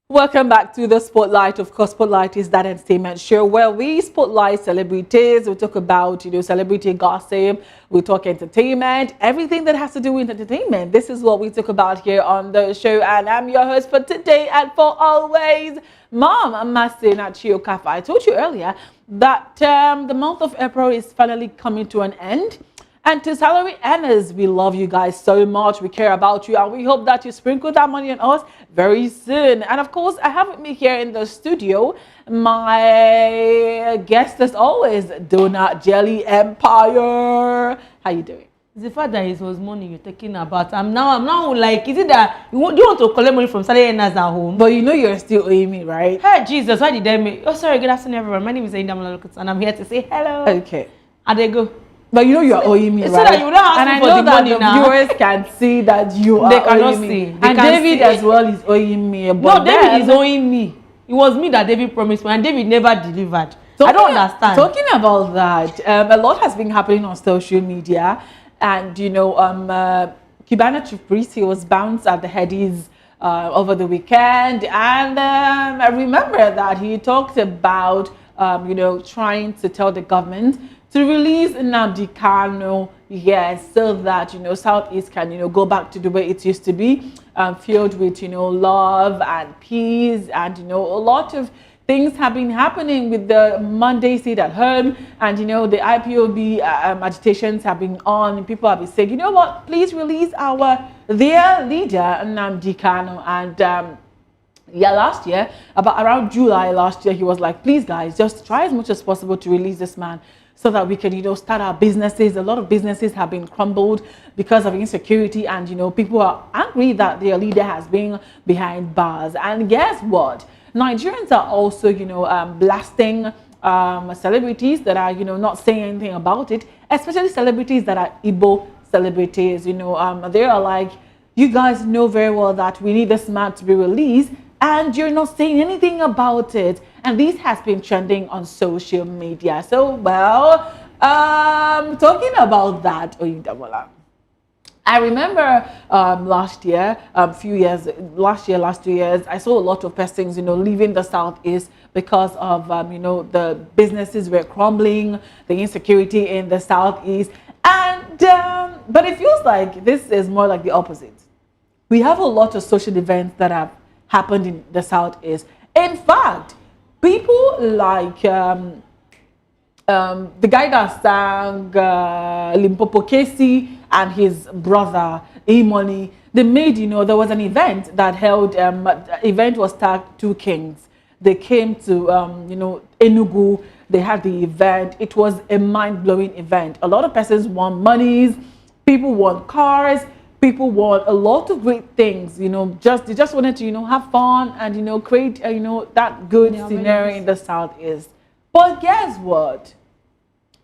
Welcome back to the Spotlight. Of course, Spotlight is that entertainment show where we spotlight celebrities. We talk about, celebrity gossip. We talk entertainment, everything that has to do with entertainment. This is what we talk about here on the show. And I'm your host for today and for always, Mom Masina Chiokafa. I told you earlier that the month of April is finally coming to an end. And to salary earners, we love you guys so much. We care about you, and we hope that you sprinkle that money on us very soon. And of course, I have with me here in the studio my guest, as always, Donut Jelly Empire. How you doing? It's the fact that it was money you're talking about. I'm now like, is it that do you want to collect money from salary earners at home? But you know you're still owing me, right? Hey Jesus, why did I make? Oh, sorry. Good afternoon, everyone. My name is Nnamdi, and I'm here to say hello. Okay. And they go. But you know you're owing me, right? So that you don't ask and me I for know the that money the now. viewers can see that you are They cannot owing me. see. They And can David see. as well is owing me. But No, David is owing me. It was me that David promised me, and David never delivered. I don't understand. Talking about that, a lot has been happening on social media, and Cubana Chief Priest, he was bounced at the Headies over the weekend, and I remember that he talked about trying to tell the government to release Nnamdi Kanu, yes, so that Southeast can go back to the way it used to be, filled with love and peace, and a lot of things have been happening with the Monday sit at home, and the IPOB agitations have been on, and people have been saying, you know what, please release their leader Nnamdi Kanu. And last year, about around July last year, he was like, please guys, just try as much as possible to release this man so that we can start our businesses. A lot of businesses have been crumbled because of insecurity, and people are angry that their leader has been behind bars. And guess what, Nigerians are also blasting celebrities that are not saying anything about it, especially celebrities that are Igbo celebrities. They are like, you guys know very well that we need this man to be released, and you're not saying anything about it. And this has been trending on social media. So, well, talking about that, Oyindamola, I remember last year, last 2 years, I saw a lot of persons, leaving the Southeast because of, the businesses were crumbling, the insecurity in the Southeast. And, but it feels like this is more like the opposite. We have a lot of social events that have happened in the Southeast. In fact, people like the guy that sang Limpopo Casey and his brother E-Money, they made, there was an event that held, event was tagged Two Kings. They came to, Enugu, they had the event. It was a mind-blowing event. A lot of persons won monies, people won cars, people want a lot of great things, they just wanted to, have fun and, create, that good scenario in the Southeast. But guess what?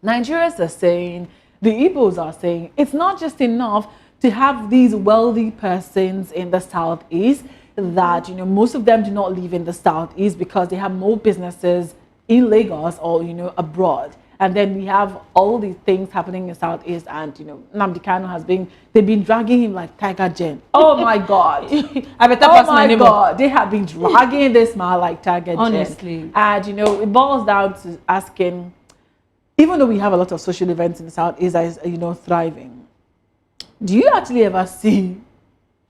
Nigerians are saying, the Igbos are saying, it's not just enough to have these wealthy persons in the Southeast, that, most of them do not live in the Southeast because they have more businesses in Lagos or, abroad. And then we have all these things happening in Southeast, and Nnamdi Kanu they've been dragging him like Tiger Jen. Oh my God! I better pass my name. God, they have been dragging this man like Tiger Jen. Honestly, and it boils down to asking, even though we have a lot of social events in the Southeast that is thriving, do you actually ever see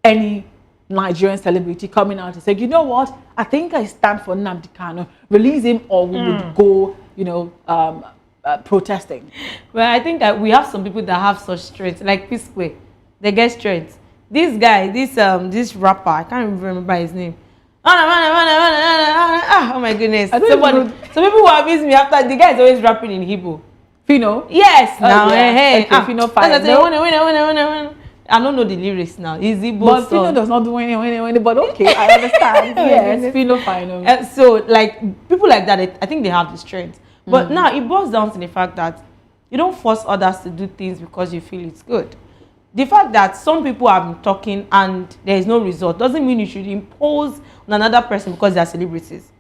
any Nigerian celebrity coming out and saying, you know what, I think I stand for Nnamdi Kanu, release him, or we would go, protesting? Well, I think that we have some people that have such strength, like P-Square. They get strength. This guy, this rapper, I can't even remember his name. Oh my goodness! Some people who abuse me after, the guy is always rapping in Igbo. Fino? Yes. Now, hey, Fino fine. I don't know the lyrics now. It's Igbo. But Fino does not do anything. But okay, I understand. Yes, Fino fine. So, like people like that, I think they have the strength. But now it boils down to the fact that you don't force others to do things because you feel it's good. The fact that some people have been talking and there is no result doesn't mean you should impose on another person because they are celebrities.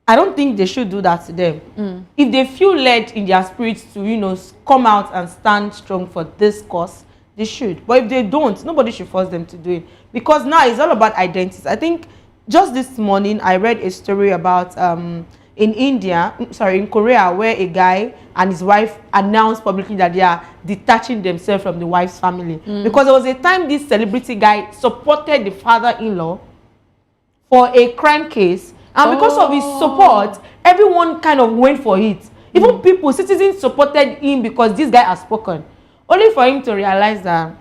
I don't think they should do that to them. If they feel led in their spirits to, come out and stand strong for this cause, they should. But if they don't, nobody should force them to do it. Because now it's all about identities. I think just this morning, I read a story about in Korea, where a guy and his wife announced publicly that they are detaching themselves from the wife's family. Because there was a time this celebrity guy supported the father-in-law for a crime case, and because of his support, everyone kind of went for it. Even people, citizens supported him because this guy has spoken. Only for him to realize that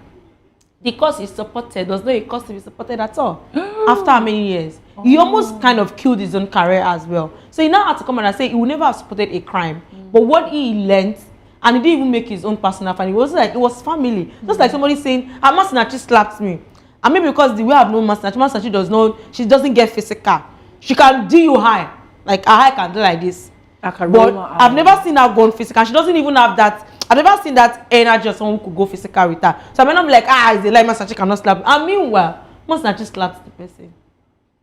the cause he supported was not a cause to be supported at all. After how many years? He almost kind of killed his own career as well. So he now had to come and say he would never have supported a crime. But what he learned, and he didn't even make his own personal family, it was family. Just like somebody saying, Masinachi slapped me. And maybe because the way I've known Masinachi she doesn't get physical. She can do you high. Like, her high can do like this. But I've never seen her gone physical. She doesn't even have that. I've never seen that energy of someone who could go physical with her. So I may not be like, it's a lie, Masinachi cannot slap. And meanwhile, Masinachi slaps the person.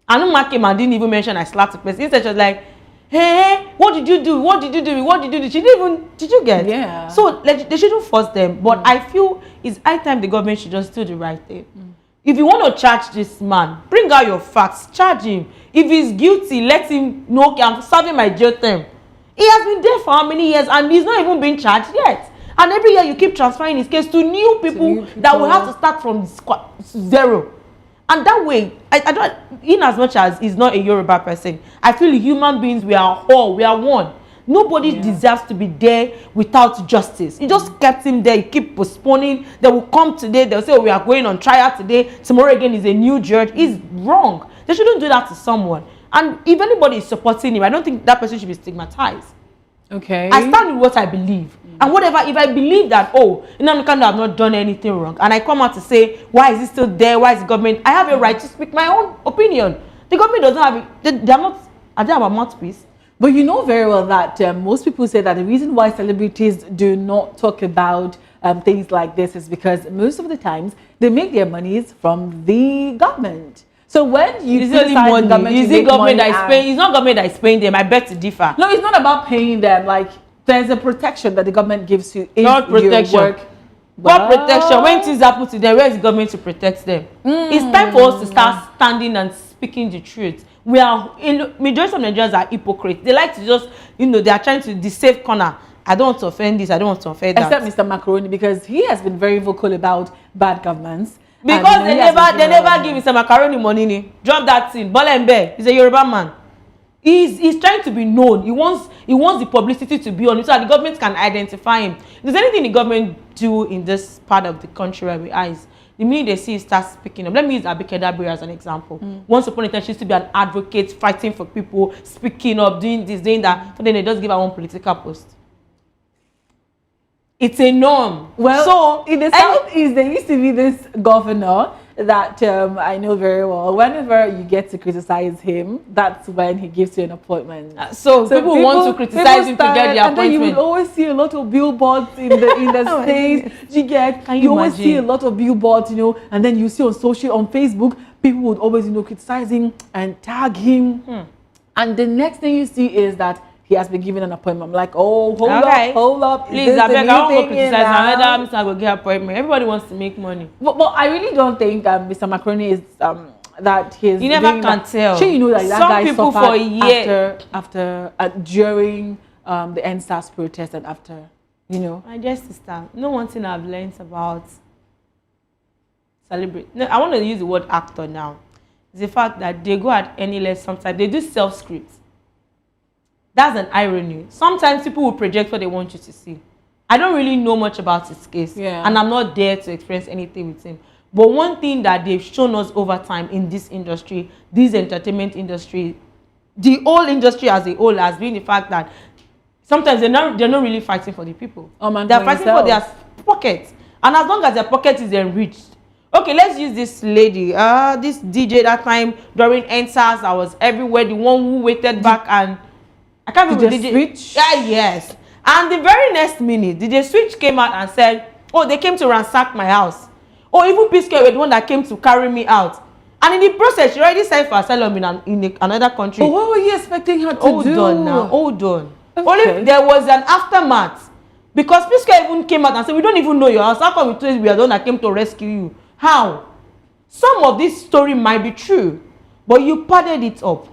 And Numa came and didn't even mention I slapped the person. Instead, she was like, hey, what did you do? What did you do? What did you do? She didn't even, did you get? Yeah. So like, they shouldn't force them. But I feel it's high time the government should just do the right thing. If you want to charge this man, bring out your facts, charge him. If he's guilty, let him know, okay, I'm serving my jail term. He has been there for how many years and he's not even been charged yet. And every year you keep transferring his case to new people that will have to start from zero. And that way, I don't, in as much as he's not a Yoruba person, I feel human beings, we are all, we are one. Nobody deserves to be there without justice. You just kept him there, you keep postponing. They will come today, they'll say, we are going on trial today. Tomorrow again is a new judge. It's wrong. They shouldn't do that to someone. And if anybody is supporting him, I don't think that person should be stigmatized. Okay. I stand with what I believe. And whatever, if I believe that, Nnamdi Kanu have not done anything wrong, and I come out to say, why is he still there? Why is the government? I have a right to speak my own opinion. The government doesn't have it. They are they have a mouthpiece? But you know very well that most people say that the reason why celebrities do not talk about things like this is because most of the times they make their monies from the government. So when you criticize the government, is it government that is paying? It's not government that is paying them. I beg to differ. No, it's not about paying them. Like, there's a protection that the government gives you if not protection. You work. What protection? When things happen to them, where is the government to protect them? It's time for us to start standing and speaking the truth. We are, majority of Nigerians are hypocrites. They like to just, they are trying to deceive corner. I don't want to offend this, I don't want to offend that. Except Mr. Macaroni, because he has been very vocal about bad governments. Because they never give Mr. Macaroni money. Drop that thing. Bolembe, he's a Yoruba man. He's trying to be known. He wants the publicity to be on it so that the government can identify him. If there's anything the government do in this part of the country where we are, is the minute they see it start speaking up. Let me use Abike Dabiri as an example. Once upon a time, she used to be an advocate, fighting for people, speaking up, doing this, doing that. But then they just give her one political post. It's a norm. Well, so in the Southeast, there used to be this governor that I know very well. Whenever you get to criticize him, that's when he gives you an appointment. So people want to criticize him to get the appointment. And then you will always see a lot of billboards in the states. You always see a lot of billboards, and then you see on Facebook, people would always, criticize him and tag him. And the next thing you see is that he has been given an appointment. I'm like, hold up. Please, I beg, I won't go criticize another Mr. Go get appointment. Everybody wants to make money. But I really don't think Mr. Macaroni is that he's. You never can tell. Sure, you know that some guy people suffered for a year after during the NSAS protest and after, My dear sister, one thing I've learned about celebrate. No, I want to use the word actor now. It's the fact that they go at any less sometimes. They do self-scripts. That's an irony. Sometimes people will project what they want you to see. I don't really know much about his case. And I'm not there to experience anything with him. But one thing that they've shown us over time in this industry, this entertainment industry, the whole industry as a whole, has been the fact that sometimes they're not really fighting for the people. They're fighting for their pockets. And as long as their pocket is enriched. Okay, let's use this lady. This DJ that time during NSAS, I was everywhere. The one who waited back and I can't remember DJ Switch. Yeah, yes. And the very next minute, DJ Switch came out and said, they came to ransack my house. Even P-Square were the one that came to carry me out. And in the process, she already signed for asylum in another country. What were you expecting her to do? Hold on now. Hold on. Okay. Only there was an aftermath. Because P-Square even came out and said, we don't even know your house. How come we told you we are the one that came to rescue you? How? Some of this story might be true. but you padded it up.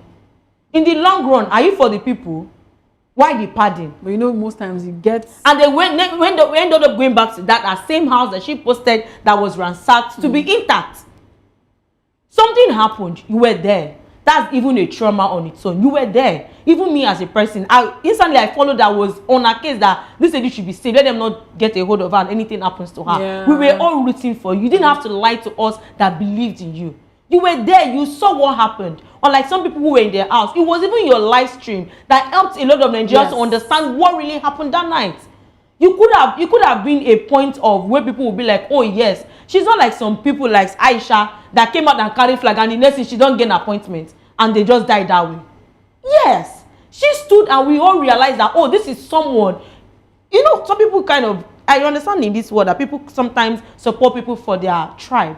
In the long run, are you for the people? Why the padding? But you know, most times you get... And then when they ended up going back to that same house that she posted that was ransacked to be intact. Something happened. You were there. That's even a trauma on its own. You were there. Even me as a person, instantly I followed that was on a case that this lady should be saved. Let them not get a hold of her and anything happens to her. Yeah. We were all rooting for you. You didn't have to lie to us that believed in you. You were there. You saw what happened. Unlike some people who were in their house. It was even your live stream that helped a lot of Nigerians to understand what really happened that night. You could have been a point of where people would be like, oh yes, she's not like some people like Aisha that came out and carried flag and the next thing she don't get an appointment and they just died that way. Yes, she stood and we all realized that, oh, this is someone. You know, some people kind of, I understand in this world that people sometimes support people for their tribe.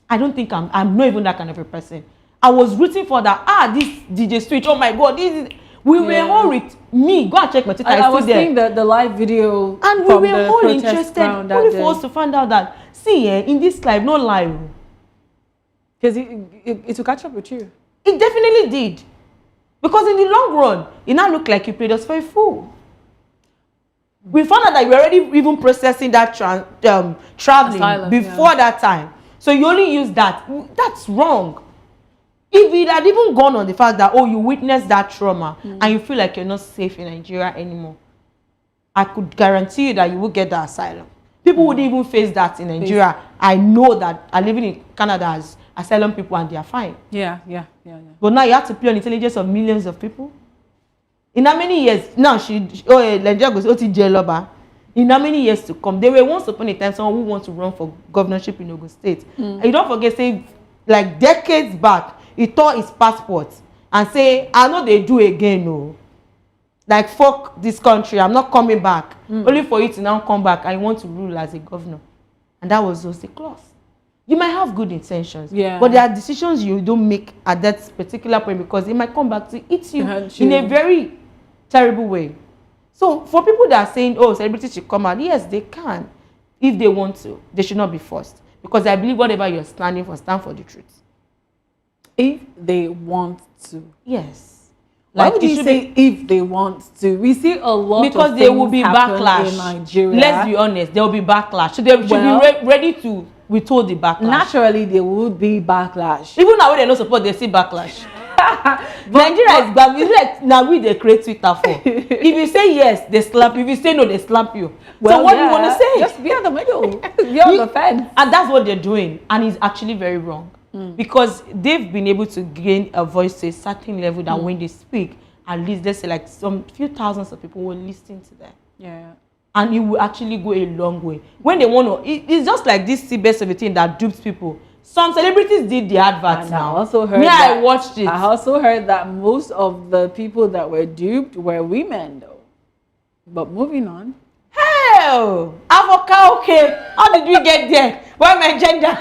I don't think I'm not even that kind of a person. I was rooting for that. This DJ Switch, oh my God, this is... We were all me. Go and check my Twitter. I was seeing the live video, and we were all interested. Only for us to find out that in this life, no lie, because it will catch up with you. It definitely did, because in the long run, it now looked like you played us for a fool. We found out that you were already even processing that traveling asylum, before that time, so you only use that. That's wrong. If it had even gone on the fact that, oh, you witnessed that trauma and you feel like you're not safe in Nigeria anymore, I could guarantee you that you will get the asylum. People would even face that in Nigeria. I know that I living in Canada as asylum people and they are fine. Yeah. But now you have to play on the intelligence of millions of people. In how many years? Now Nigeria goes, in how many years to come? There were once upon a time someone who wants to run for governorship in Ogun State. And you don't forget, say, like decades back, he tore his passport and say, I know they do again, no. Like, fuck this country, I'm not coming back. Only for you to now come back and you want to rule as a governor. And that was just a clause. You might have good intentions, but there are decisions you don't make at that particular point because it might come back to eat you in a very terrible way. So for people that are saying, oh, celebrities should come out, yes, they can. If they want to, they should not be forced. Because I believe whatever you're standing for, stand for the truth. If they want to. Yes. Why would you say if they want to? We see a lot of because things there will be backlash in Nigeria. Let's be honest, there will be backlash. So they should be ready to withhold the backlash. Naturally, there would be backlash. Even now when they don't support, they see backlash. Nigeria is bad. It's like now we they create Twitter for. If you say yes, they slap you. If you say no, they slap you. Well, so what do you want to say? Just be on the middle. Be on the fence. And that's what they're doing. And it's actually very wrong. Because they've been able to gain a voice to a certain level that when they speak, at least let's say like some few thousands of people will listen to them. Yeah. And it will actually go a long way. When they want to, it's just like this CBS of a thing that dupes people. Some celebrities did the adverts now. I also heard that. I watched it. I also heard that most of the people that were duped were women though. But moving on. Hell! Avocado, okay. How did we get there? Why my gender?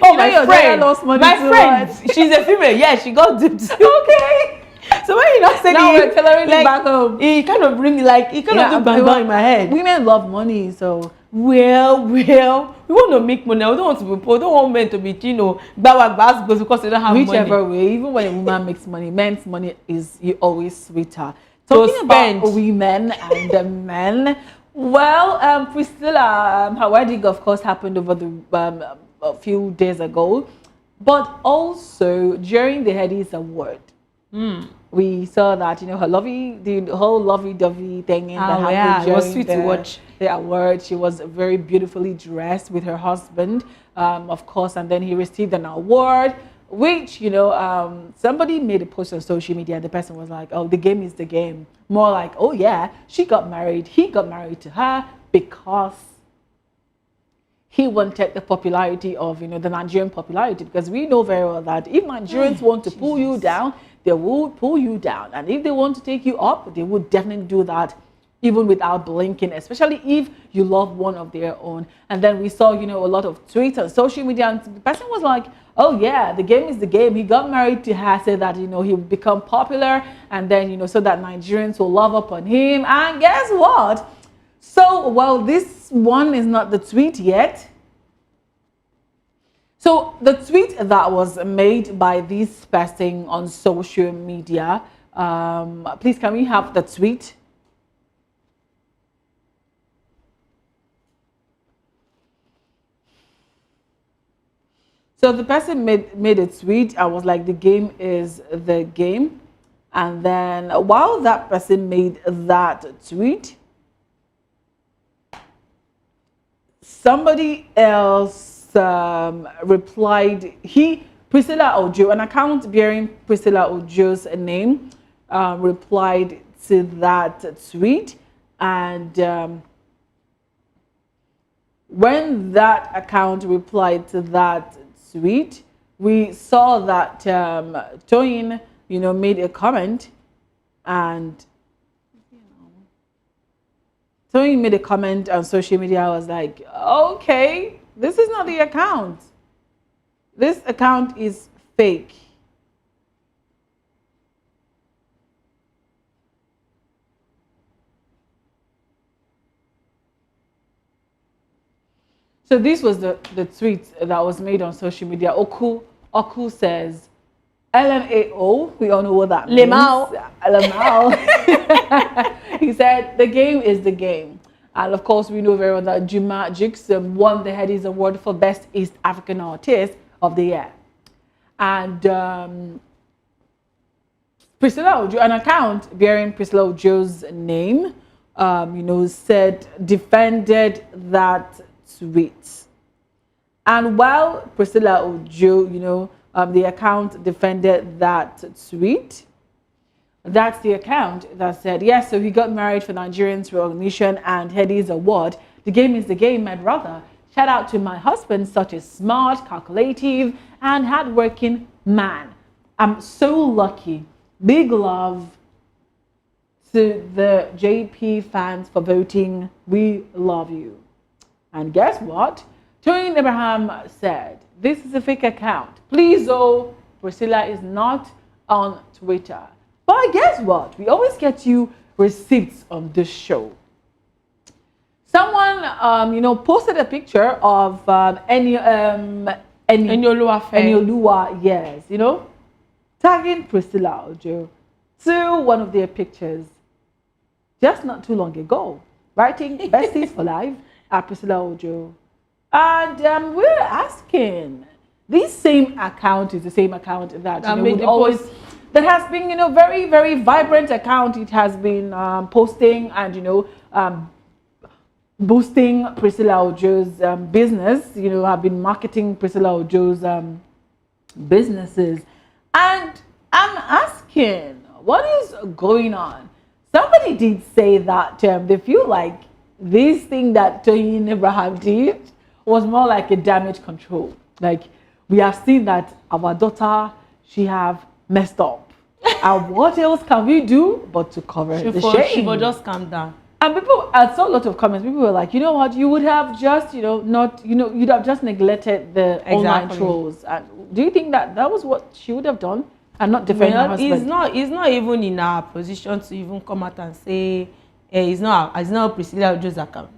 Oh, my friend. Lost money my friend. She's a female. Yeah, she got duped. Okay. So when you not saying now we're tailoring it back home. It kind of bring like it kind of do bang bang in my head. Women love money, so well, we want to make money. We don't want to be poor. We don't want men to be, because they don't have money. Whichever way, even when a woman makes money, men's money is always sweeter. Talking about women and the men. Well, Priscilla, her wedding, of course, happened over the a few days ago, but also during the Headies Award, we saw that the whole lovey-dovey thing that happened during it was sweet to watch the award. She was very beautifully dressed with her husband, of course, and then he received an award, which somebody made a post on social media. The person was like, "Oh, the game is the game." More like, "Oh yeah, she got married. He got married to her because." He wanted the popularity of, the Nigerian popularity, because we know very well that if Nigerians want to pull you down, they will pull you down. And if they want to take you up, they would definitely do that even without blinking, especially if you love one of their own. And then we saw, a lot of tweets on social media, and the person was like, oh yeah, the game is the game. He got married to her, said that, he would become popular, and then, so that Nigerians will love up on him. And guess what? So, well, this one is not the tweet yet. So the tweet that was made by this person on social media, please can we have the tweet? So the person made a tweet. I was like, the game is the game. And then while that person made that tweet, somebody else replied. Priscilla Ojo, an account bearing Priscilla Ojo's name, replied to that tweet. And when that account replied to that tweet, we saw that Toyin, made a comment, and Toyin made a comment on social media. I was like, okay, this is not the account. This account is fake. So this was the tweet that was made on social media. Oku says, LMAO, we all know what that means. Lemao. He said, the game is the game. And of course, we know very well that Juma Jix won the Headies Award for Best East African Artist of the Year. And Priscilla Ojo, an account bearing Priscilla Ojo's name, defended that tweet. And while Priscilla Ojo, the account defended that tweet, that's the account that said, yes, so he got married for Nigerians recognition and Headies Award. The game is the game, my brother. Shout out to my husband, such a smart, calculative, and hardworking man. I'm so lucky. Big love to the JP fans for voting. We love you. And guess what? Toyin Abraham said, this is a fake account. Please, oh, Priscilla is not on Twitter. But guess what? We always get you receipts on this show. Someone, posted a picture of Enioluwa, yes, tagging Priscilla Ojo to one of their pictures just not too long ago, writing besties for life at Priscilla Ojo. And we're asking, this same account is the same account that that has been, very, very vibrant account. It has been posting and, boosting Priscilla Ojo's business, have been marketing Priscilla Ojo's businesses. And I'm asking, what is going on? Somebody did say that they feel like this thing that Toyin Abraham did was more like a damage control. Like, we have seen that our daughter, she have messed up. And what else can we do but to cover the shame? She will just calm down. And I saw a lot of comments. People were like, you know what? You would have just, you'd have just neglected the online trolls. And do you think that was what she would have done and not defend her husband? He's not even in a position to even come out and say, it's not Priscilla Ojo's account.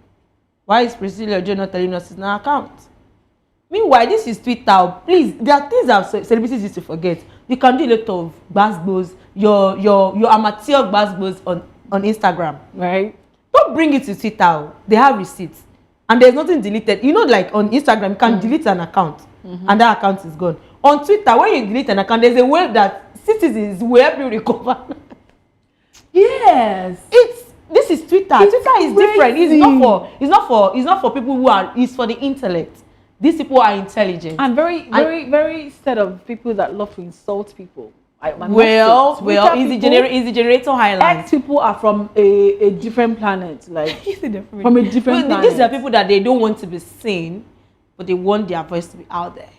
Why is Priscilla Ojo not telling us it's not account? Meanwhile, this is Twitter. Please, there are things that celebrities used to forget. You can do a lot of gbasgbos, your amateur gbasgbos on Instagram. Right. Don't bring it to Twitter. They have receipts. And there's nothing deleted. Like on Instagram, you can delete an account. And that account is gone. On Twitter, when you delete an account, there's a way that citizens will help you recover. Yes. This is Twitter. Twitter is different. It's not for people who are. It's for the intellect. These people are intelligent and very set of people that love to insult people. Is the generator highlight. X people are from a different planet, like from a different planet. These are people that they don't want to be seen, but they want their voice to be out there.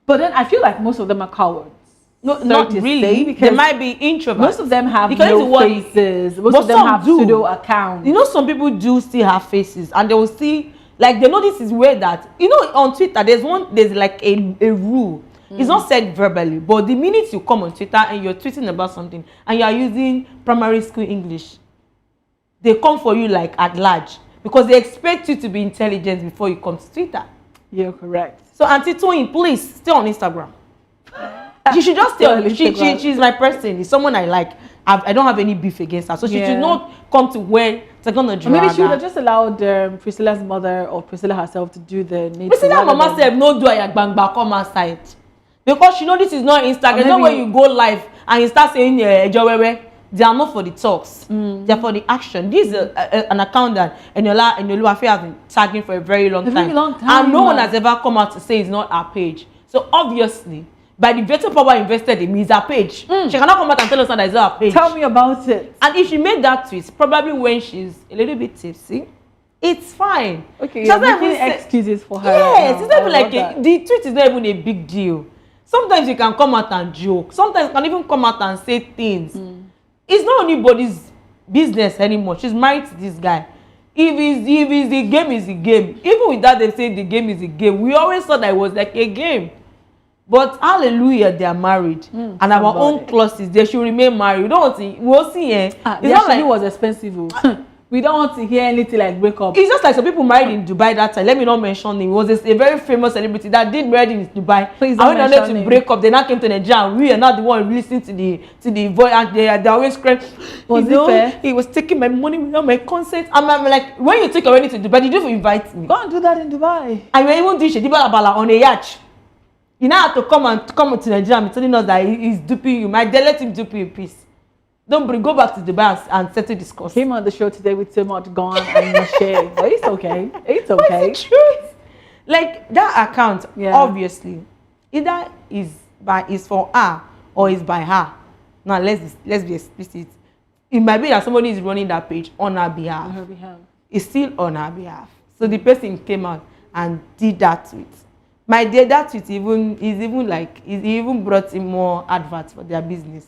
But then I feel like most of them are cowards. No, not really. Because they might be introverts. Most of them have no faces. Most of them have pseudo accounts. Some people do still have faces, and they will see, like, they know this is where that, on Twitter, there's like a rule. It's not said verbally, but the minute you come on Twitter and you're tweeting about something and you are using primary school English, they come for you like at large because they expect you to be intelligent before you come to Twitter. You're correct. So Auntie Toyin, please stay on Instagram. She should just stay on. She's my person. It's someone I like. I don't have any beef against her. So she should not come to where they're gonna drag her. Maybe she would have just allowed Priscilla's mother or Priscilla herself to do the needful. Priscilla mama said no do ayagbangba come outside. Because she know this is not Instagram. It's not where you go live and you start saying Ejowewe. They are not for the talks. They are for the action. This is an account that Eniola has been tagging for a very long time. And no one has ever come out to say it's not our page. So obviously, by the veto power invested in me, it's her page. She cannot come out and tell us that it's not her page. Tell me about it. And if she made that tweet, probably when she's a little bit tipsy, it's fine. Okay, you're making excuses for her. Yes, it's not even like the tweet is not even a big deal. Sometimes you can come out and joke. Sometimes you can even come out and say things. It's not anybody's business anymore. She's married to this guy. If it's the game, is the game. Even with that, they say the game is a game. We always thought that it was like a game. But hallelujah, they are married. And our own clauses, they should remain married. We don't want to, we'll see. It's not like it was expensive. We don't want to hear anything like break up. It's just like some people married in Dubai that time. Let me not mention him. It was a very famous celebrity that did married in Dubai. Please don't mention him. And when they wanted to break up, they now came to Nigeria. And we are not the one listening to the voice, and they always crying. Was it fair? He was taking my money without my consent. And I'm like, when you take already to Dubai, did you invite me? Go and do that in Dubai. And we even doing Shediba Abala on a yacht. You now have to come to Nigeria and telling us that he's duping you. My dad, let him dupe you in peace. Don't go back to Dubai and settle discuss. Came on the show today with so much gone and Michelle. But it's okay. It's okay. It's the truth. Like that account, obviously, either is for her or is by her. Now let's be explicit. It might be that somebody is running that page on her behalf. On her behalf. It's still on her behalf. So the person came out and did that tweet. My dear, that tweet even brought in more adverts for their business.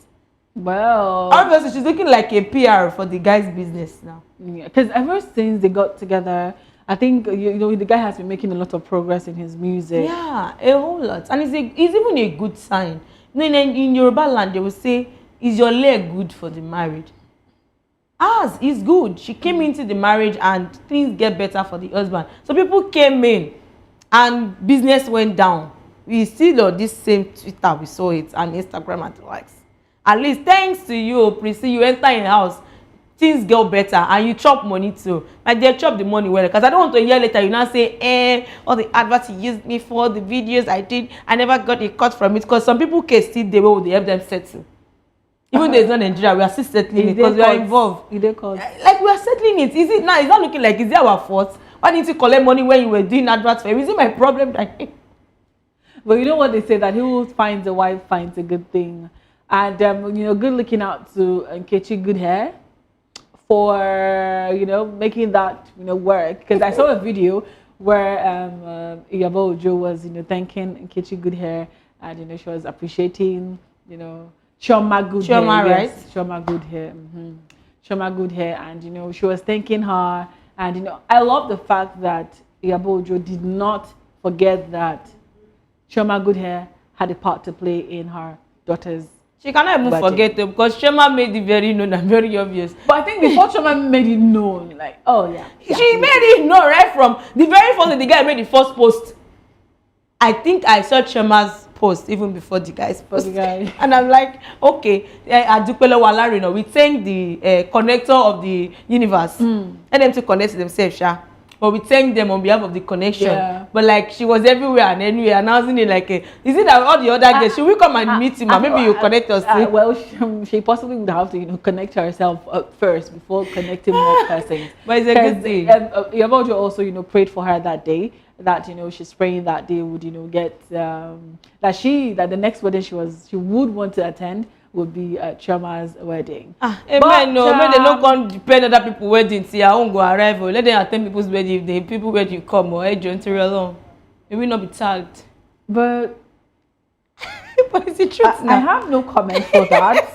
Well, obviously she's looking like a PR for the guy's business now. Yeah, because ever since they got together, I think the guy has been making a lot of progress in his music. Yeah, a whole lot, and it's even a good sign. In Yoruba land, they will say, "Is your leg good for the marriage?" Ours is good. She came into the marriage, and things get better for the husband. So people came in, and business went down. We see on this same Twitter, we saw it, and Instagram and the likes. At least thanks to you, Prissy, you enter in the house, things get better, and you chop money too. Like they chop the money well, because I don't want to hear later you now say, all the adverts you used me for, the videos I did, I never got a cut from it, because some people can still they will help them settle. Even though it's not Nigeria, we are still settling it because we are involved. Like we are settling it. Is it now? It's not looking like is it our fault? Why didn't you collect money when you were doing adverts for him? Is it my problem? But you know what they say, that who finds a wife finds a good thing. And good looking out to Nkechi Good Hair for making that work, because I saw a video where Iyabo Ojo was thanking Nkechi Good Hair, and she was appreciating Chioma Good Hair, right? Yes, Chioma Good Hair, Chioma Good Hair, and she was thanking her, and I love the fact that Iyabo Ojo did not forget that Chioma Good Hair had a part to play in her daughter's. She cannot even forget it, because Chioma made it very known and very obvious. But I think before Chioma made it known, like, oh yeah. She made it known right from the very first day the guy made the first post. I think I saw Chioma's post even before the guy's post. And I'm like, okay, Adupele Walari, we thank the connector of the universe. Let them to connect to themselves, but we thank them on behalf of the connection. Yeah. But like she was everywhere and anywhere announcing it like, is it that all the other guys should we come and meet him? Maybe you connect us. Well, she possibly would have to connect herself first before connecting more persons. But it's a good thing. Iyabo Ojo also prayed for her that day, that she's praying that they would get that the next wedding she would want to attend would be Chioma's wedding. Amen. No, they don't come depend on other people's weddings. See, I won't go arrive. Let them attend people's wedding. If the people wedding come or join along, they will not be tagged. But it's the truth. I have no comment for that.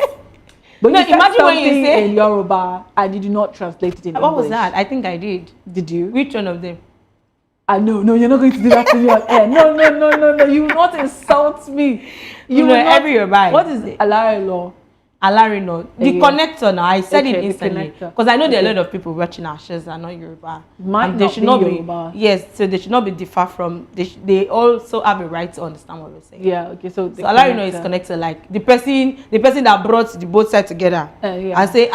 But no, imagine when you say in Yoruba and you do not translate it in English. What was that? I think I did. Did you? Which one of them? No, you're not going to do that to me on air. No, you will not insult me. You know every Yoruba. What is Alare law? Alarino, the Yeah. connector now. I said Okay, it the instantly connector. because I know there are a Okay. lot of people watching our shows that are not Yoruba. Might And they not should be not be. Yoruba. Yes, so they should not be differ from. They also have a right to understand what we're saying. Yeah. Okay. So the So Alarino is connector. connected, like the person that brought the both sides together, Yeah. and say,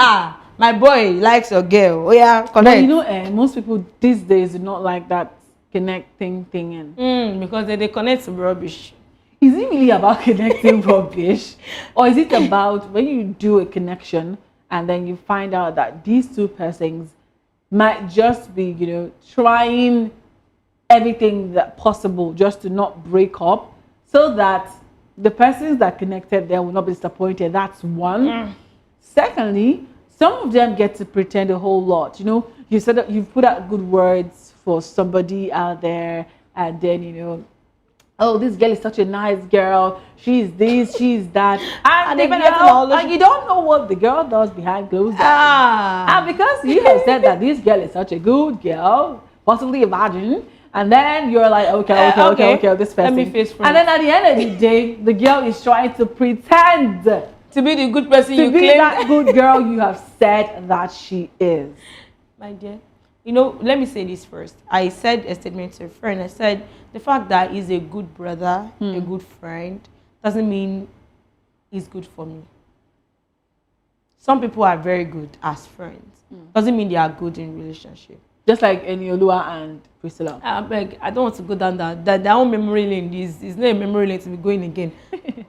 my boy likes your girl. Oh yeah, But connect. you know, most people these days do not like that connecting thing. And Because they connect to rubbish. is it really about connecting rubbish, or is it about when you do a connection and then you find out that these two persons might just be, trying everything that possible just to not break up, so that the persons that connected there will not be disappointed. That's one. Secondly, some of them get to pretend a whole lot. You said that you've put out good words for somebody out there, and then oh, this girl is such a nice girl. She's this, she's that, and the girl, and you don't know what the girl does behind closed doors. And because you have said that this girl is such a good girl, possibly imagine, and then you're like, okay, this person. Let me face front. And then at the end of the day, the girl is trying to pretend to be the good person to you be claim. that good girl you have said that she is. My dear, let me say this first. I said a statement to a friend. I said the fact that he's a good brother, a good friend, doesn't mean he's good for me. Some people are very good as friends. Doesn't mean they are good in relationship. Just like Eniolua and Priscilla. I beg, I don't want to go down that. Their own memory lane is not a memory lane to be going again.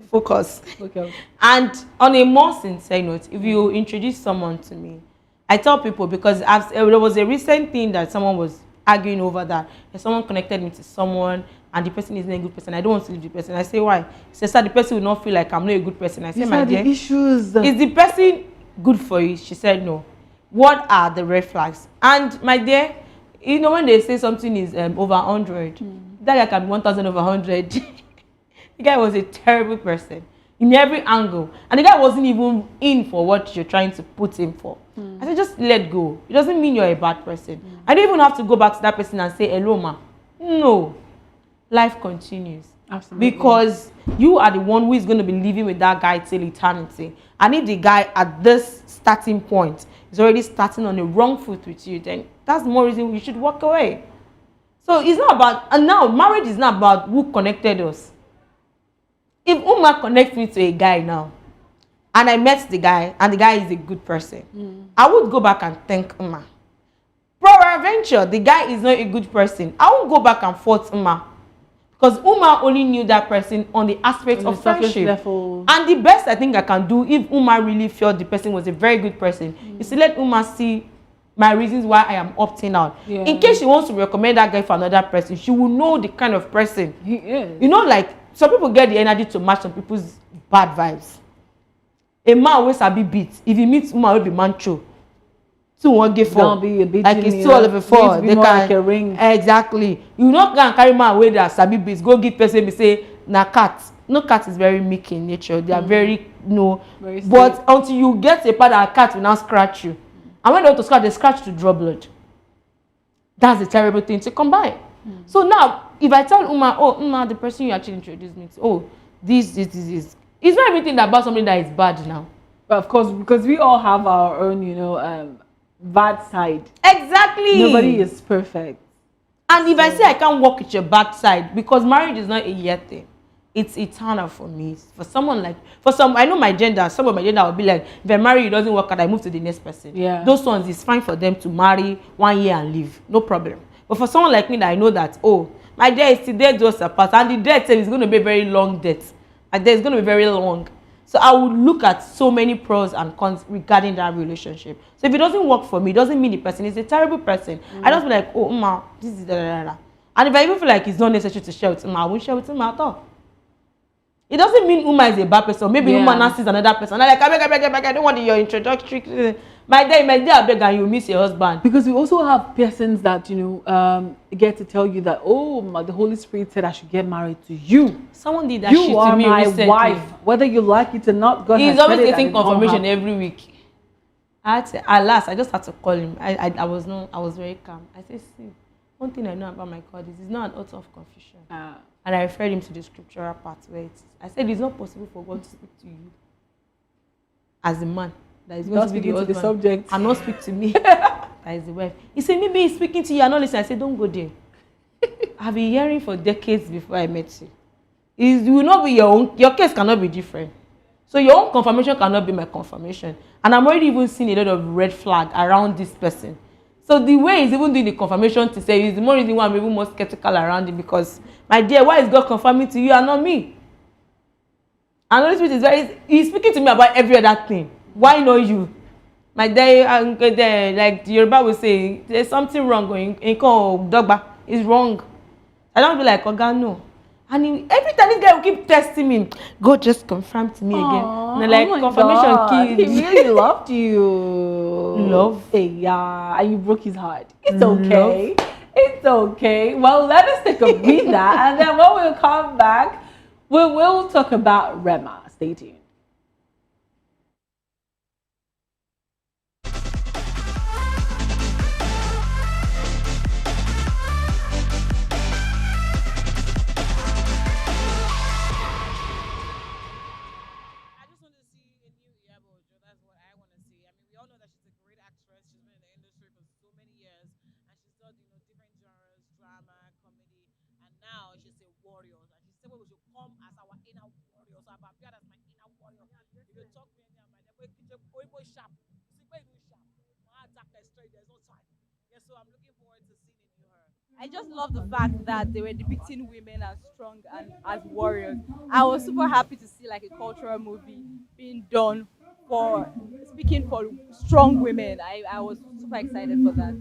Focus. Okay. And on a more sincere note, if you introduce someone to me, I tell people, because there was a recent thing that someone was arguing over that. If someone connected me to someone and the person is not a good person, I don't want to leave the person. I say, why? He says, sir, the person will not feel like I'm not a good person. I say, my dear, the issues. is the person good for you? She said, no. What are the red flags? And my dear, when they say something is over 100, that guy can be 1,000 over 100. The guy was a terrible person in every angle. And the guy wasn't even in for what you're trying to put him for. I said, just let go. It doesn't mean you're a bad person. I don't even have to go back to that person and say, hello, ma. No. Life continues. Absolutely. Because you are the one who is going to be living with that guy till eternity. And if the guy at this starting point is already starting on a wrong foot with you, then that's more reason you should walk away. So it's not about, and now marriage is not about who connected us. If Uma connects me to a guy now, and I met the guy, and the guy is a good person, I would go back and thank Uma. Peradventure, the guy is not a good person, I won't go back and fault Uma. Because Uma only knew that person on the aspect of friendship. Level. And the best I think I can do, if Uma really felt the person was a very good person, is to let Uma see my reasons why I am opting out. Yeah. In case she wants to recommend that guy for another person, she will know the kind of person He is. like some people get the energy to match some people's bad vibes. A man always a bit beat. If he meets Uma, will be mancho. Two won't get four. Don't be a bit like it's 2 over 4. They can like a ring. Exactly. You not go and carry man away that sabi beats. Go give person be say na cat. No, cat is very meek in nature. They are very Very but until you get a part that a cat will now scratch you. And when they want to scratch, they scratch to draw blood. That's a terrible thing to combine. So now, if I tell Uma, oh, Uma, the person you actually introduced me to, oh, this. It's not everything about something that is bad now. But of course, because we all have our own, bad side. Exactly. Nobody is perfect. And if I say I can't work with your bad side, because marriage is not a year thing, it's eternal for me. I know my gender, some of my gender will be like, if I marry, it doesn't work out, I move to the next person. Yeah. Those ones, it's fine for them to marry 1 year and leave, no problem. But for someone like me that I know that, oh, my death is today just apart, and the death is going to be a very long death. And death is going to be very long. So I would look at so many pros and cons regarding that relationship. So if it doesn't work for me, it doesn't mean the person is a terrible person. I just be like, oh, Uma, this is da. And if I even feel like it's not necessary to share with Uma, I won't share with Uma at all. It doesn't mean Uma is a bad person. Maybe Uma now sees another person. I'm like, I beg, I don't want your introductory. My day, I beg, and you miss your husband. Because we also have persons that, get to tell you that, oh, the Holy Spirit said I should get married to you. Someone did that shit to me recently. You are my wife. Whether you like it or not, God He's has always said it getting and it's confirmation not every week. I had to, alas, I just had to call him. I was very calm. I said, see, one thing I know about my God is it's not an author of confusion. And I referred him to the scriptural part where I said it's not possible for God to speak to you as a man that is going to be the husband, subject and not speak to me. That is the wife. He said, maybe he's speaking to you and not listening. I said, don't go there. I've been hearing for decades before I met you. It will not be your own. Your case cannot be different. So your own confirmation cannot be my confirmation. And I'm already even seeing a lot of red flag around this person. So the way he's even doing the confirmation to say is the more reason why I'm even more skeptical around him, because, my dear, why is God confirming to you and not me? And Holy Spirit is he's speaking to me about every other thing. Why not you? My dear, like the Yoruba will say, there's something wrong going in Dogba. It's wrong. I don't be like, Oga, no. And every time this guy will keep testing me, God just confirm to me again. And like, confirmation kid. He really loved you. Love? Hey, yeah. And you broke his heart. It's okay. Love. It's okay. Well, let us take a breather. And then when we'll come back, we will talk about Rema. Stay tuned. I just love the fact that they were depicting women as strong and as warriors. I was super happy to see like a cultural movie being done for speaking for strong women. I was super excited for that.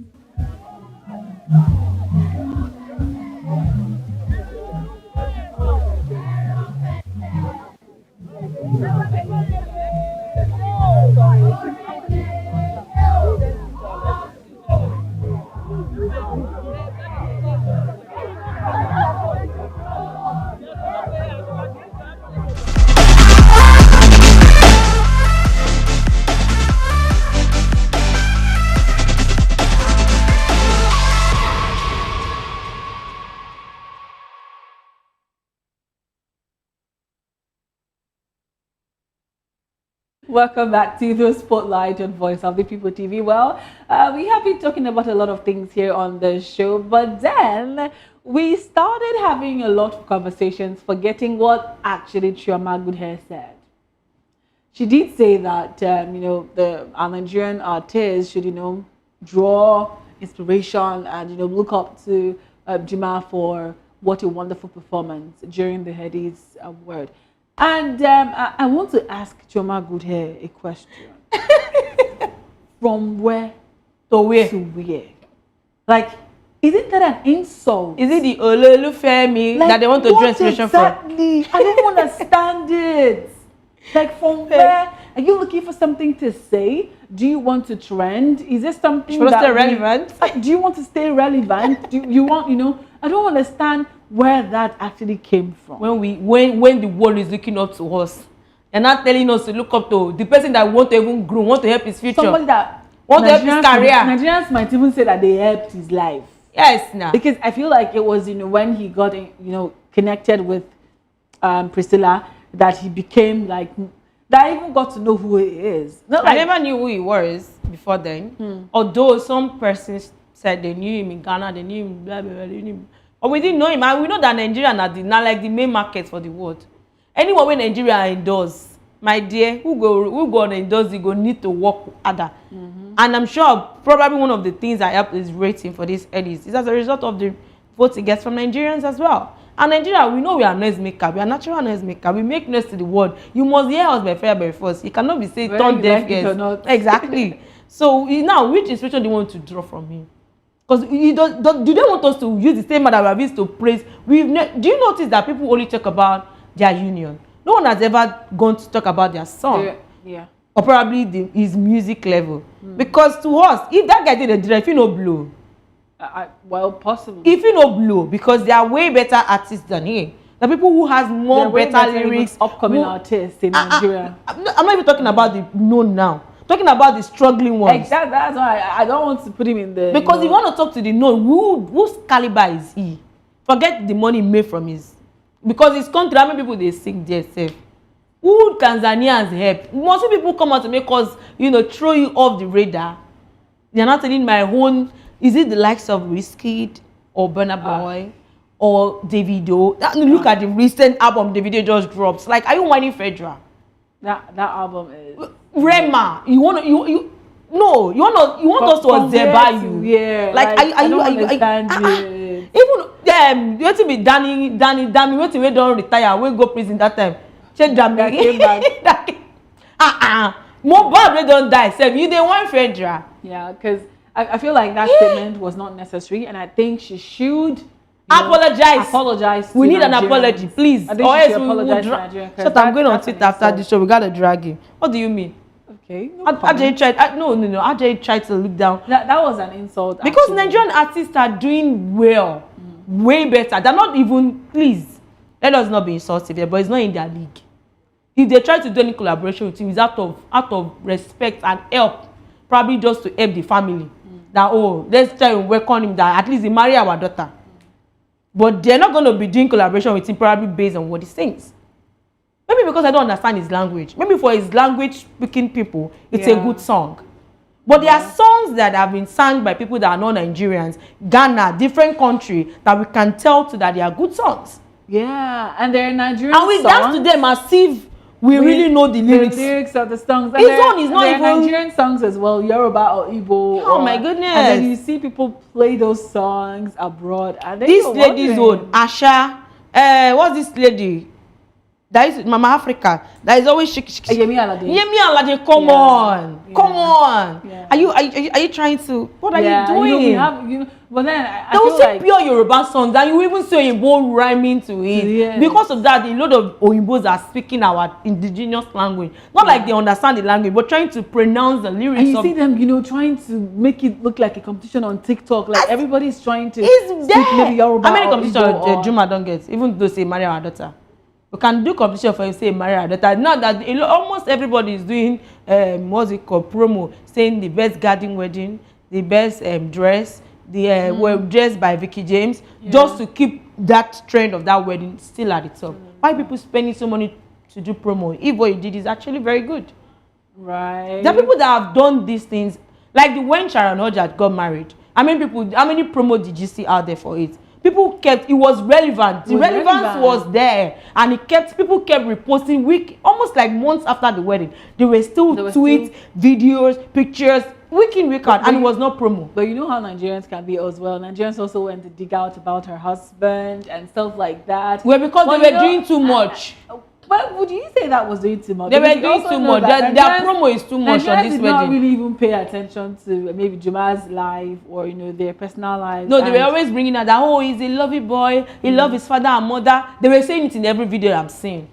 Welcome back to the Spotlight on Voice of the People TV. Well, we have been talking about a lot of things here on the show, but then we started having a lot of conversations, forgetting what actually Chioma Goodhair said. She did say that, our Nigerian artists should, draw inspiration and, look up to Jima for what a wonderful performance during the Headies Award. And I want to ask Chioma Goodhair a question. From where to where? To where? Like, isn't that an insult? Is it the Ololu Femi that they want to draw inspiration exactly? From? I don't understand it. Like, from where? Are you looking for something to say? Do you want to trend? Is there something that stay relevant? Do you want to stay relevant? Do you want, I don't understand where that actually came from. When the world is looking up to us, they're not telling us to look up to the person that want to even grow, want to help his future. Somebody that want to help his career. Nigerians might even say that they helped his life. Yes, nah. Because I feel like it was, when he got, connected with Priscilla, that he became like, that I even got to know who he is. I never knew who he was before then. Although some persons said they knew him in Ghana, they knew him, blah, blah, blah, they knew him. But we didn't know him, and we know that Nigeria is not like the main market for the world. Anyone when Nigeria endorse, my dear, who go on endorse, you go need to work harder. And I'm sure probably one of the things that helped his rating for this Eddies is as a result of the votes he gets from Nigerians as well. And Nigeria, we know we are noise maker, we are natural noise maker, we make noise to the world. You must hear us by fire by force. You cannot be saying turn deaf ears. Exactly. So now, which inspiration do you want to draw from him? Because do they want us to use the same man that we have used to praise? Do you notice that people only talk about their union? No one has ever gone to talk about their song. Yeah. Or probably his music level. Because to us, if that guy did a drive, he no blow. Well, possible. If he no blow, because they are way better artists than him. The people who has more better lyrics. Upcoming artists in Nigeria. I'm not even talking about the known now. Talking about the struggling ones. Exactly. That's why I don't want to put him in the. Because if you want to talk to the known, whose caliber is he? Forget the money made from his. Because his country, how many people they sing there safe? Who would Tanzanians help? Most people come out to make us, throw you off the radar. They're not telling my own. Is it the likes of Wizkid or Burna Boy or Davido? Look at the recent album Davido just dropped. Like, are you whining Fedra? That album is Rema. You want us to observe you. Yeah. Like, I don't understand it. Even you want to be Danny, what we don't retire, we go prison that time. Check Danny came back. Mohbad, we don't die. So you dey want Fedra. Yeah, because I feel like that statement was not necessary, and I think she should apologize. We need an Nigerians. apology, please. I think she should apologize to Nigerians. Shut up, I'm going on Twitter after this show. We gotta drag him. What do you mean? Okay. No Ajay tried. Ajay tried to look down. That was an insult. Because actually. Nigerian artists are doing well, way better. They're not even. Please, let us not be insultive here, but it's not in their league. If they try to do any collaboration with him, it's out of respect and help, probably just to help the family. That let's try and work on him. That at least he marry our daughter. But they're not going to be doing collaboration with him probably based on what he sings. Maybe because I don't understand his language. Maybe for his language speaking people, it's a good song. But there are songs that have been sung by people that are not Nigerians, Ghana, different country, that we can tell to that they are good songs. Yeah, and they're Nigerian and we songs. dance to them as if we really know the lyrics. The lyrics of the songs. His own is not even Nigerian songs as well, Yoruba or Igbo. Oh my goodness! And then you see people play those songs abroad, and then this lady's own Asha. What's this lady? That is Mama Africa. That is always Yemi Alade. Yemi Alade, come on. Yeah. Are you trying to? What are you doing? But then I they will feel sing like pure Yoruba songs, and you even see Oyinbo rhyming to it. Yes. Because of that, a lot of Oyimbos are speaking our indigenous language. Not like they understand the language, but trying to pronounce the lyrics. And you see them, trying to make it look like a competition on TikTok. Like everybody's trying to speak maybe Yoruba. How many competitions Juma don't get? Even though say marry our daughter. We can do competition for you, say marry our daughter. Now that almost everybody is doing what's it called, promo, saying the best garden wedding, the best dress, the well dressed by Vicky James, just to keep that trend of that wedding still at the top. Why people spending so money to do promo? If what you did is actually very good. Right. There are people that have done these things, like the when Sharon Hodge got married. How many promo did you see out there for it? People kept, it was relevant. The relevance was there, and people kept reposting almost like months after the wedding. There were still tweets, videos, pictures, week in, week out, and it was not promo. But you know how Nigerians can be as well. Nigerians also went to dig out about her husband and stuff like that. Well, because they were doing too much. But would you say that was doing too much? They were doing too much. Their promo is too much on this wedding. Nigerians did not really even pay attention to maybe Juma's life or their personal lives. No, they were always bringing out that he's a lovely boy. He loves his father and mother. They were saying it in every video I'm seeing,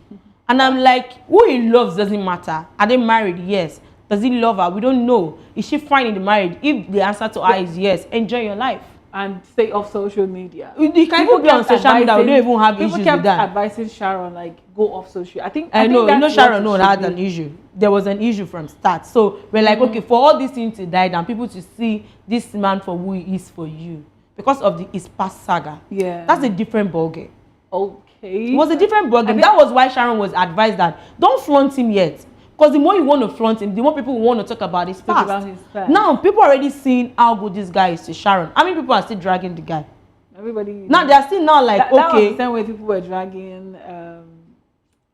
and I'm like, who he loves doesn't matter. Are they married? Yes. Does he love her? We don't know. Is she fine in the marriage? If the answer to her is yes, enjoy your life. And stay off social media. You can even be on social media. We don't even have issues with that. People kept advising Sharon, like, go off social. I think Sharon had an issue. There was an issue from start. So we're like, okay, for all these things to die down, people to see this man for who he is for you. Because of his past saga. Yeah. That's a different ballgame. Okay. It was a different ballgame. That was why Sharon was advised that don't flaunt him yet. Because the more you want to flaunt him, the more people want to talk about his past. Now, people are already seeing how good this guy is to Sharon. How many people are still dragging the guy? Everybody. Now, they are still now like, okay. That was the same way people were dragging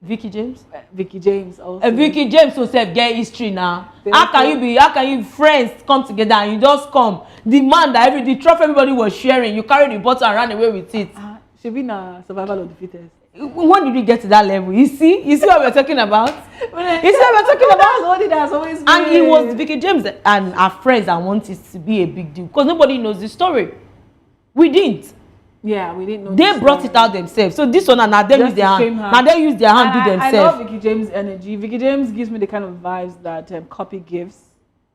Vicky James? Vicky James also. Vicky James will say, get history now. How can you friends come together and you just come? The man that the trophy everybody was sharing, you carry the bottle and ran away with it. Should be a survival of the fittest. When did we get to that level? You see what we're talking about? You see what we're talking about? What it has always been. And it was Vicky James and our friends that wanted it to be a big deal because nobody knows the story. We didn't. Yeah, we didn't know. They brought it out themselves. So this one, now they use their hand. Now they use their hand do themselves. I love Vicky James' energy. Vicky James gives me the kind of vibes that Copy gives.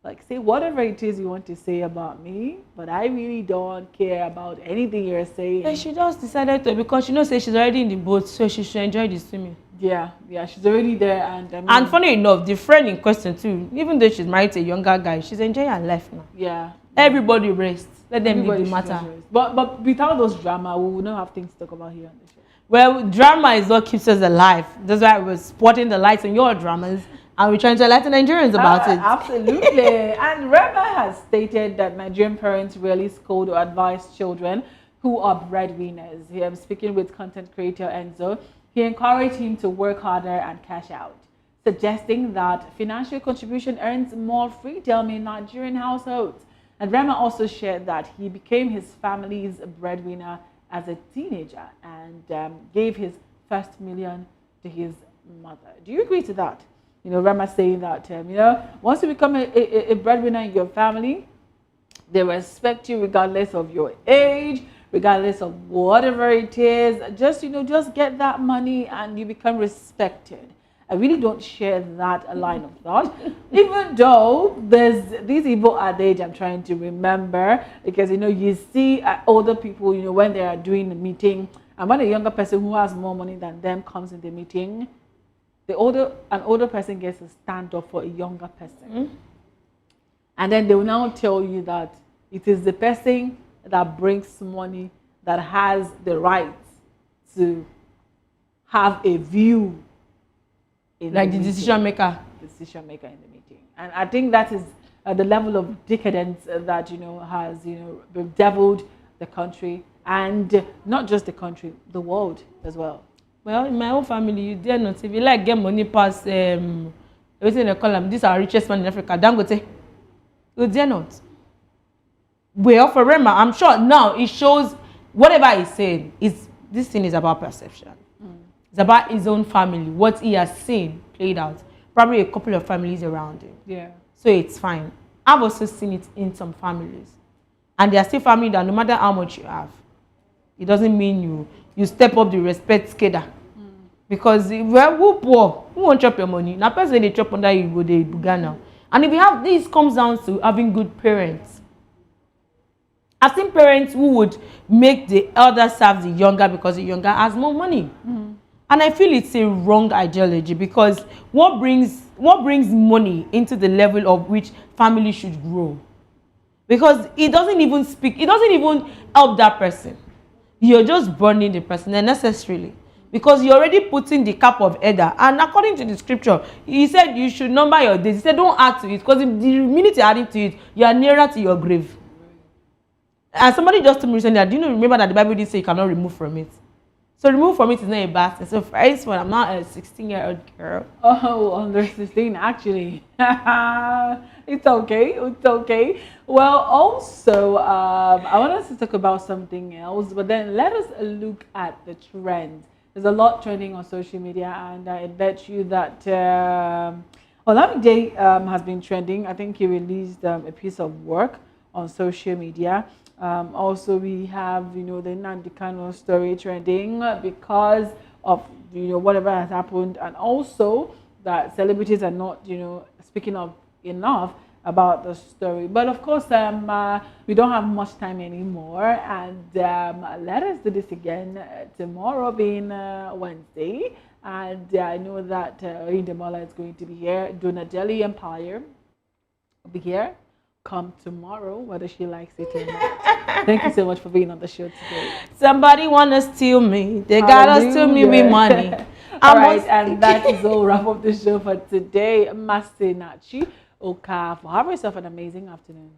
Like, say whatever it is you want to say about me, but I really don't care about anything you're saying. Yeah, she just decided to, because she knows she's already in the boat, so she should enjoy the swimming. Yeah, she's already there. And funny enough, the friend in question too, even though she's married to a younger guy, she's enjoying her life now. Yeah. Everybody rests. Let them leave the matter. But without those drama, we will not have things to talk about here on the show. Well, drama is what keeps us alive. That's why we're spotting the lights in your dramas and we're trying to enlighten Nigerians about it. Absolutely. And Rema has stated that Nigerian parents rarely scold or advise children who are breadwinners. He was speaking with content creator Enzo. He encouraged him to work harder and cash out, suggesting that financial contribution earns more freedom in Nigerian households. And Rema also shared that he became his family's breadwinner as a teenager and gave his first million to his mother. Do you agree to that? You know, Rema saying that, once you become a breadwinner in your family, they respect you regardless of your age, regardless of whatever it is. Just, just get that money and you become respected. I really don't share that line of thought, even though there's this evil adage I'm trying to remember, because, you see older people, when they are doing a meeting, and when a younger person who has more money than them comes in the meeting, an older person gets to stand up for a younger person. And then they will now tell you that it is the person that brings money that has the right to have a view in like the decision maker in the meeting. And I think that is the level of decadence that has bedeviled the country, and not just the country, the world as well. Well, in my own family, you dare not. If you like get money past everything they call them, this is our richest man in Africa, Dangote, you dare not. Well, for Rema, I'm sure now it shows whatever he's saying is this thing is about perception. It's about his own family, what he has seen played out. Probably a couple of families around him. Yeah. So it's fine. I've also seen it in some families. And there are still families that no matter how much you have, it doesn't mean you step up the respect scale. Because who poor? Who won't chop your money? Now person they chop under you go they began now. And if you have this comes down to having good parents. I've seen parents who would make the elder serve the younger because the younger has more money. And I feel it's a wrong ideology, because what brings money into the level of which family should grow? Because it doesn't even help that person. You're just burning the person unnecessarily. Because you're already putting the cap of elder. And according to the scripture, he said you should number your days. He said don't add to it, because the minute you're adding to it, you are nearer to your grave. And somebody just told me recently, do you remember that the Bible did say you cannot remove from it? So remove from it is not a bad thing. So for instance, I'm not a 16-year-old girl. Oh, under 16, actually. It's okay. It's okay. Well, also, I want us to talk about something else, but then let us look at the trends. There's a lot trending on social media, and I bet you that Nnamdi has been trending. I think he released a piece of work on social media. Also, we have, the Nnamdi Kanu'S story trending because of, whatever has happened, and also that celebrities are not, speaking of enough about the story. But of course, we don't have much time anymore, and let us do this again tomorrow, being Wednesday. And I know that Indemola is going to be here. Donadeli Empire will be here. Come tomorrow, whether she likes it or not. Thank you so much for being on the show today. Somebody wanna steal me. They gotta steal me with money. All right, and that is all wrap up the show for today. Masinachi Okafor. Have yourself an amazing afternoon.